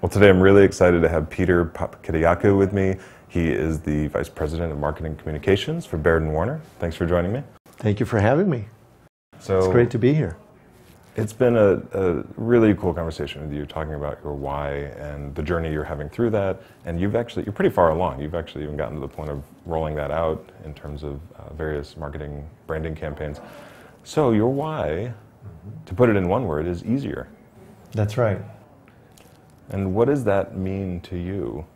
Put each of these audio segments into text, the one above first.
Well, today I'm really excited to have Papakyriacou with me. He is the Vice President of Marketing Communications for Baird Warner. Thanks for joining me. Thank you for having me. It's great to be here. It's been a really cool conversation with you, talking about your why and the journey you're having through that. And you're pretty far along. You've actually even gotten to the point of rolling that out in terms of various marketing, branding campaigns. So your why, to put it in one word, is easier. That's right. And what does that mean to you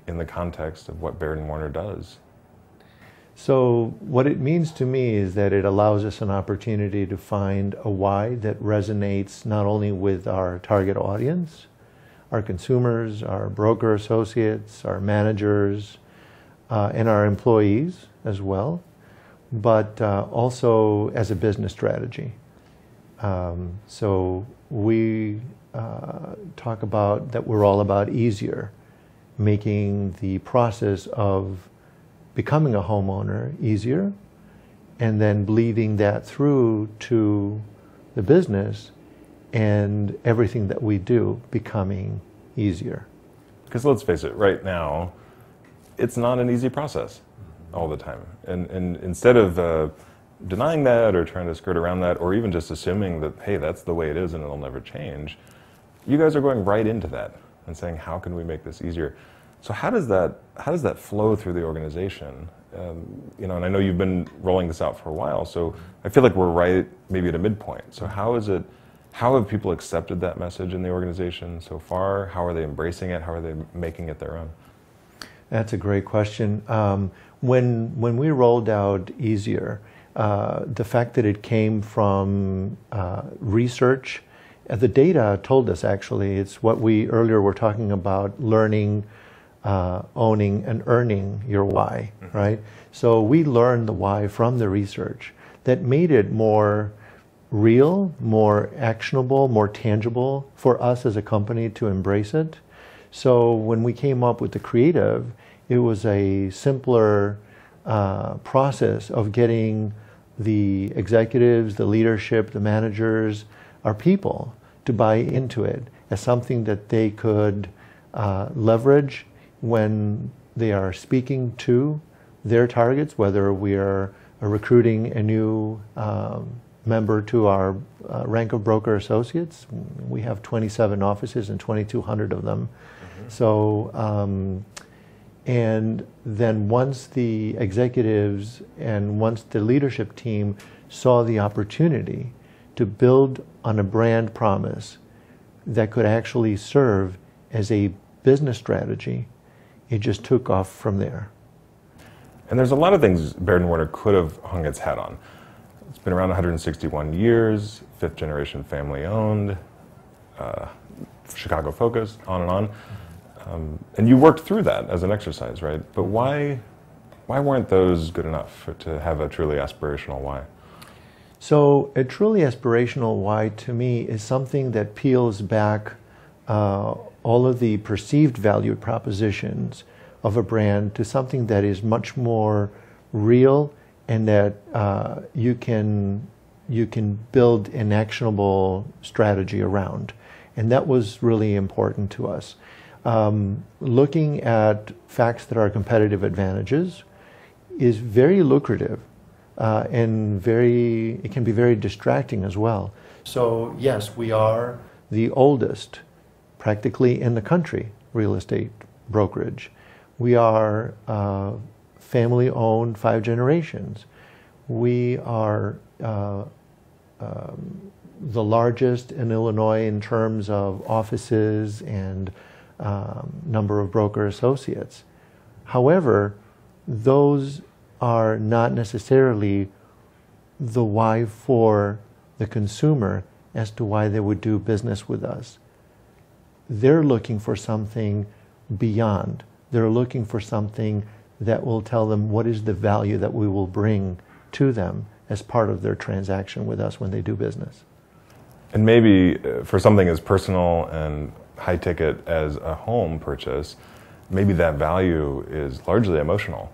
in the context of what Baird Warner does? So what it means to me is that it allows us an opportunity to find a why that resonates not only with our target audience, our consumers, our broker associates, our managers, and our employees as well, but also as a business strategy. So we talk about that we're all about easier, making the process of becoming a homeowner easier, and then bleeding that through to the business and everything that we do becoming easier. Because let's face it, right now, it's not an easy process all the time. And instead of denying that or trying to skirt around that, or even just assuming that, hey, that's the way it is and it'll never change, you guys are going right into that and saying, how can we make this easier? So how does that flow through the organization? And I know you've been rolling this out for a while, so I feel like we're right maybe at a midpoint. So how have people accepted that message in the organization so far? How are they embracing it? How are they making it their own? That's a great question. When we rolled out Easier, the fact that it came from research, the data told us actually, it's what we earlier were talking about, learning, owning, and earning your why, right? So we learned the why from the research that made it more real, more actionable, more tangible for us as a company to embrace it. So when we came up with the creative, it was a simpler process of getting the executives, the leadership, the managers, our people to buy into it as something that they could leverage when they are speaking to their targets, whether we are recruiting a new member to our rank of broker associates. We have 27 offices and 2,200 of them. So, and then once the executives and once the leadership team saw the opportunity to build on a brand promise that could actually serve as a business strategy, it just took off from there. And there's a lot of things Baird Warner could have hung its hat on. It's been around 161 years, fifth generation family owned, Chicago focused, on and on. And you worked through that as an exercise, right? But why weren't those good enough to have a truly aspirational why? So a truly aspirational why to me is something that peels back all of the perceived value propositions of a brand to something that is much more real and that you can build an actionable strategy around. And that was really important to us. Looking at facts that are competitive advantages is very lucrative and it can be very distracting as well. So yes, we are the oldest practically in the country real estate brokerage. We are family owned 5 generations. We are the largest in Illinois in terms of offices and number of broker associates. However, those are not necessarily the why for the consumer as to why they would do business with us. They're looking for something beyond. They're looking for something that will tell them what is the value that we will bring to them as part of their transaction with us when they do business. And maybe for something as personal and high ticket as a home purchase, maybe that value is largely emotional.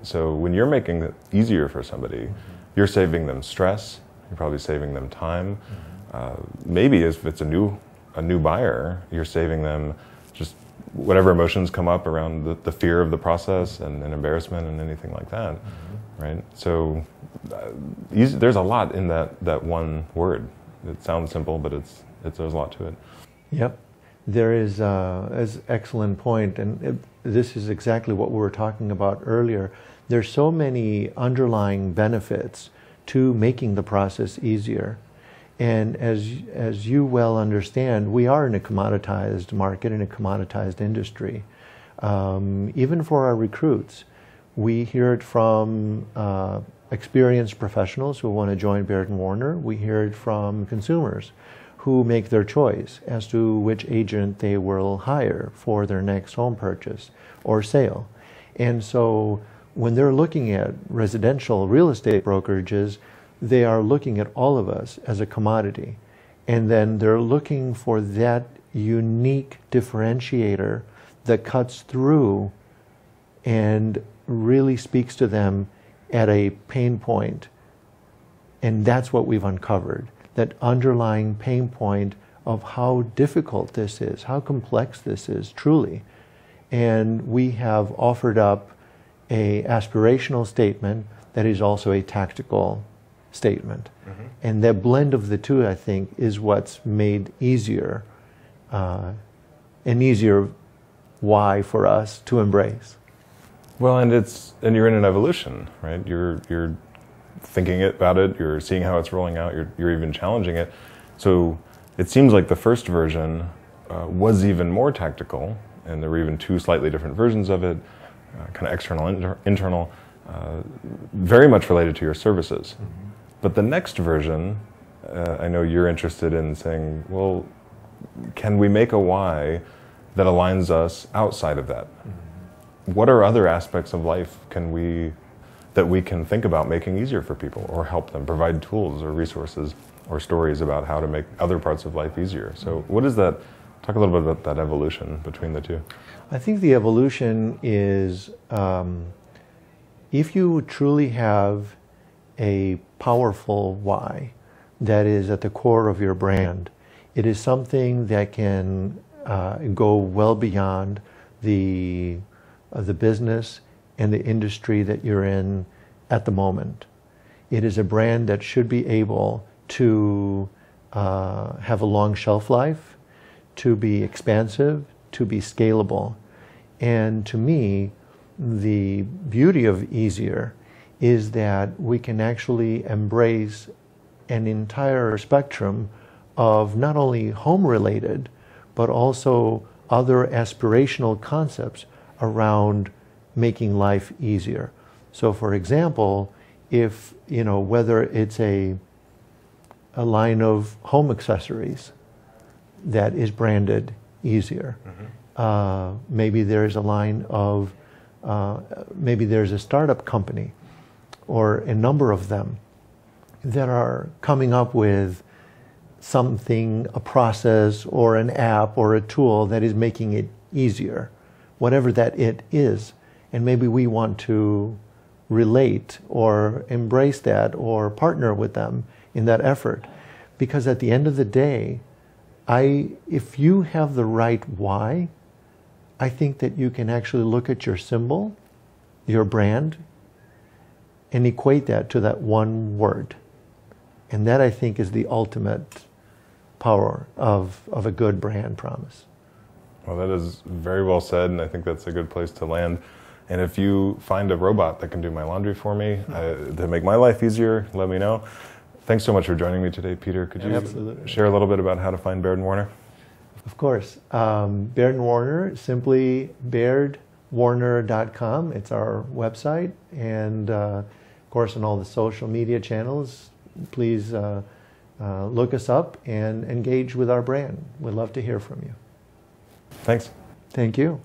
So when you're making it easier for somebody, you're saving them stress, you're probably saving them time. Maybe if it's a new buyer, you're saving them just whatever emotions come up around the fear of the process and embarrassment and anything like that, right? So there's a lot in that one word. It sounds simple, but there's a lot to it. Yep. There is an excellent point, and this is exactly what we were talking about earlier. There's so many underlying benefits to making the process easier. And as you well understand, we are in a commoditized market, in a commoditized industry. Even for our recruits, we hear it from experienced professionals who want to join Baird Warner. We hear it from consumers who make their choice as to which agent they will hire for their next home purchase or sale. And so when they're looking at residential real estate brokerages, they are looking at all of us as a commodity. And then they're looking for that unique differentiator that cuts through and really speaks to them at a pain point. And that's what we've uncovered, that underlying pain point of how difficult this is, how complex this is, truly. And we have offered up an aspirational statement that is also a tactical statement. And that blend of the two, I think, is what's made easier, an easier why for us to embrace. Well, and you're in an evolution, right? You're thinking about it, you're seeing how it's rolling out, you're even challenging it. So it seems like the first version was even more tactical, and there were even two slightly different versions of it, kind of external, internal, very much related to your services. But the next version, I know you're interested in saying, well, can we make a why that aligns us outside of that? What are other aspects of life that we can think about making easier for people, or help them, provide tools or resources or stories about how to make other parts of life easier? So what is that? Talk a little bit about that evolution between the two. I think the evolution is, if you truly have a powerful why that is at the core of your brand, it is something that can go well beyond the business and the industry that you're in at the moment. It is a brand that should be able to have a long shelf life, to be expansive, to be scalable. And to me, the beauty of easier is that we can actually embrace an entire spectrum of not only home-related, but also other aspirational concepts around making life easier. So for example, if, whether it's a line of home accessories that is branded easier, maybe there's a line of, maybe there's a startup company or a number of them that are coming up with something, a process or an app or a tool that is making it easier, whatever that it is. And maybe we want to relate or embrace that or partner with them in that effort. Because at the end of the day, if you have the right why, I think that you can actually look at your symbol, your brand, and equate that to that one word. And that, I think, is the ultimate power of a good brand promise. Well, that is very well said, and I think that's a good place to land. And if you find a robot that can do my laundry for me, to make my life easier, let me know. Thanks so much for joining me today, Peter. Could you share a little bit about how to find Baird Warner? Of course. Baird Warner, simply bairdwarner.com. It's our website. And of course, on all the social media channels, please look us up and engage with our brand. We'd love to hear from you. Thanks. Thank you.